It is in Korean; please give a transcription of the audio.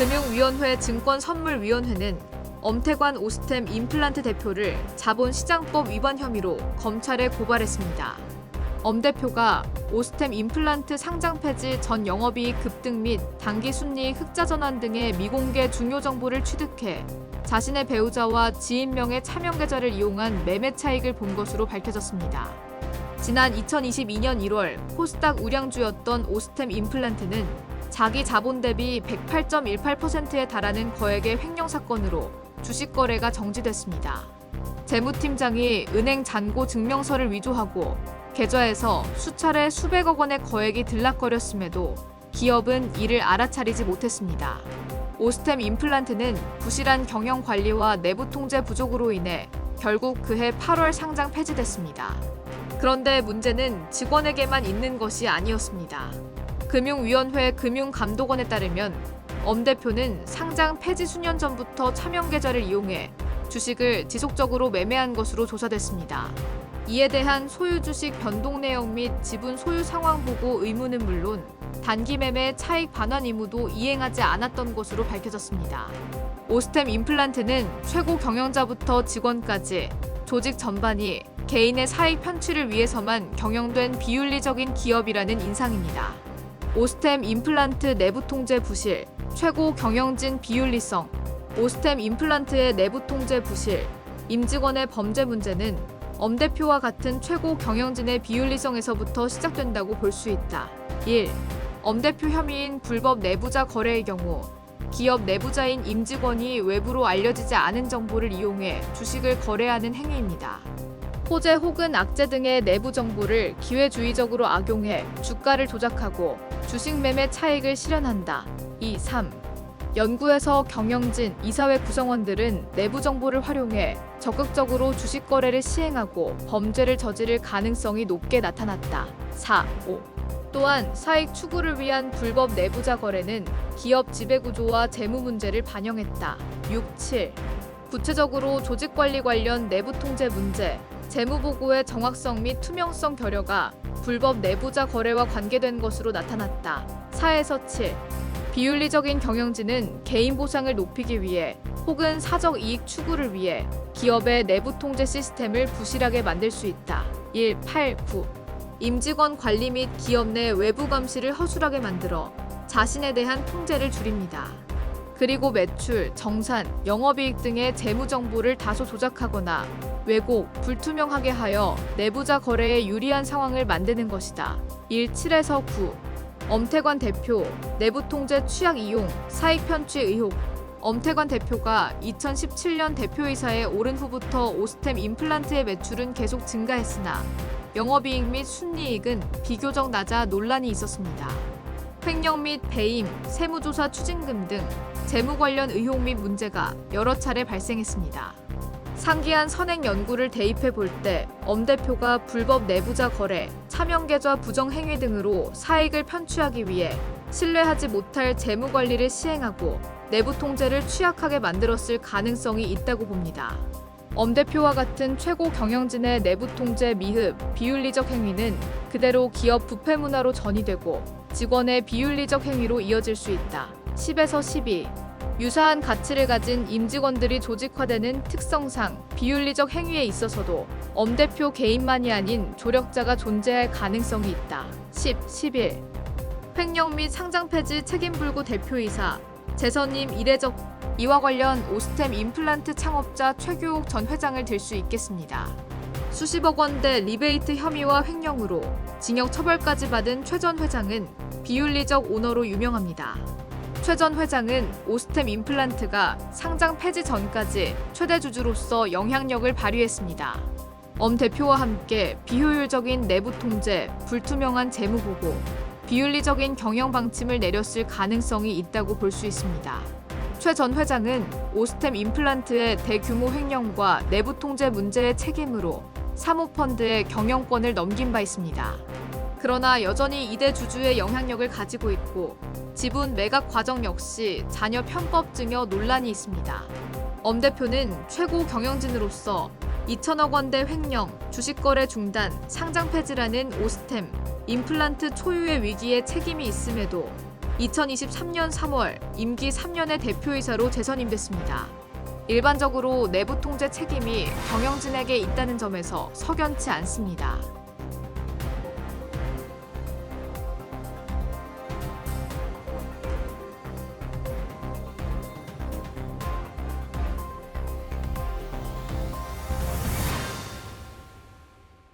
금융위원회 증권선물위원회는 엄태관 오스템 임플란트 대표를 자본시장법 위반 혐의로 검찰에 고발했습니다. 엄 대표가 오스템 임플란트 상장 폐지 전 영업이익 급등 및 당기 순이익 흑자 전환 등의 미공개 중요 정보를 취득해 자신의 배우자와 지인 명의 차명 계좌를 이용한 매매 차익을 본 것으로 밝혀졌습니다. 지난 2022년 1월 코스닥 우량주였던 오스템 임플란트는 자기 자본 대비 108.18%에 달하는 거액의 횡령 사건으로 주식 거래가 정지됐습니다. 재무팀장이 은행 잔고 증명서를 위조하고 계좌에서 수차례 수백억 원의 거액이 들락거렸음에도 기업은 이를 알아차리지 못했습니다. 오스템 임플란트는 부실한 경영 관리와 내부 통제 부족으로 인해 결국 그해 8월 상장 폐지됐습니다. 그런데 문제는 직원에게만 있는 것이 아니었습니다. 금융위원회 금융감독원에 따르면 엄 대표는 상장 폐지 수년 전부터 차명 계좌를 이용해 주식을 지속적으로 매매한 것으로 조사됐습니다. 이에 대한 소유 주식 변동 내역 및 지분 소유 상황 보고 의무는 물론 단기 매매 차익 반환 의무도 이행하지 않았던 것으로 밝혀졌습니다. 오스템 임플란트는 최고 경영자부터 직원까지 조직 전반이 개인의 사익 편취를 위해서만 경영된 비윤리적인 기업이라는 인상입니다. 오스템 임플란트 내부 통제 부실, 최고 경영진 비윤리성, 오스템 임플란트의 내부 통제 부실, 임직원의 범죄 문제는 엄 대표와 같은 최고 경영진의 비윤리성에서부터 시작된다고 볼 수 있다. 1. 엄 대표 혐의인 불법 내부자 거래의 경우 기업 내부자인 임직원이 외부로 알려지지 않은 정보를 이용해 주식을 거래하는 행위입니다. 호재 혹은 악재 등의 내부 정보를 기회주의적으로 악용해 주가를 조작하고 주식 매매 차익을 실현한다. 2. 3. 연구에서 경영진, 이사회 구성원들은 내부 정보를 활용해 적극적으로 주식 거래를 시행하고 범죄를 저지를 가능성이 높게 나타났다. 4. 5. 또한 사익 추구를 위한 불법 내부자 거래는 기업 지배구조와 재무 문제를 반영했다. 6. 7. 구체적으로 조직관리 관련 내부 통제 문제, 재무보고의 정확성 및 투명성 결여가 불법 내부자 거래와 관계된 것으로 나타났다. 4에서 7. 비윤리적인 경영진은 개인 보상을 높이기 위해 혹은 사적 이익 추구를 위해 기업의 내부 통제 시스템을 부실하게 만들 수 있다. 1. 8. 9. 임직원 관리 및 기업 내 외부 감시를 허술하게 만들어 자신에 대한 통제를 줄입니다. 그리고 매출, 정산, 영업이익 등의 재무 정보를 다소 조작하거나 왜곡, 불투명하게 하여 내부자 거래에 유리한 상황을 만드는 것이다. 1. 7에서 9. 엄태관 대표, 내부 통제 취약 이용, 사익 편취 의혹. 엄태관 대표가 2017년 대표이사에 오른 후부터 오스템 임플란트의 매출은 계속 증가했으나 영업이익 및 순이익은 비교적 낮아 논란이 있었습니다. 횡령 및 배임, 세무조사 추징금 등 재무 관련 의혹 및 문제가 여러 차례 발생했습니다. 상기한 선행 연구를 대입해 볼 때 엄 대표가 불법 내부자 거래, 차명계좌 부정 행위 등으로 사익을 편취하기 위해 신뢰하지 못할 재무 관리를 시행하고 내부 통제를 취약하게 만들었을 가능성이 있다고 봅니다. 엄 대표와 같은 최고 경영진의 내부 통제 미흡, 비윤리적 행위는 그대로 기업 부패 문화로 전이되고 직원의 비윤리적 행위로 이어질 수 있다. 10에서 12. 유사한 가치를 가진 임직원들이 조직화되는 특성상 비윤리적 행위에 있어서도 엄 대표 개인만이 아닌 조력자가 존재할 가능성이 있다. 10, 11. 횡령 및 상장 폐지 책임불구 대표이사, 재선임 이례적. 이와 관련 오스템 임플란트 창업자 최규옥 전 회장을 들 수 있겠습니다. 수십억 원대 리베이트 혐의와 횡령으로 징역 처벌까지 받은 최 전 회장은 비윤리적 오너로 유명합니다. 최 전 회장은 오스템 임플란트가 상장 폐지 전까지 최대 주주로서 영향력을 발휘했습니다. 엄 대표와 함께 비효율적인 내부 통제, 불투명한 재무 보고, 비윤리적인 경영 방침을 내렸을 가능성이 있다고 볼 수 있습니다. 최 전 회장은 오스템 임플란트의 대규모 횡령과 내부 통제 문제의 책임으로 사모펀드에 경영권을 넘긴 바 있습니다. 그러나 여전히 2대 주주의 영향력을 가지고 있고 지분 매각 과정 역시 자녀 편법 증여 논란이 있습니다. 엄 대표는 최고 경영진으로서 2천억 원대 횡령, 주식거래 중단, 상장 폐지라는 오스템, 임플란트 초유의 위기에 책임이 있음에도 2023년 3월 임기 3년의 대표이사로 재선임됐습니다. 일반적으로 내부 통제 책임이 경영진에게 있다는 점에서 석연치 않습니다.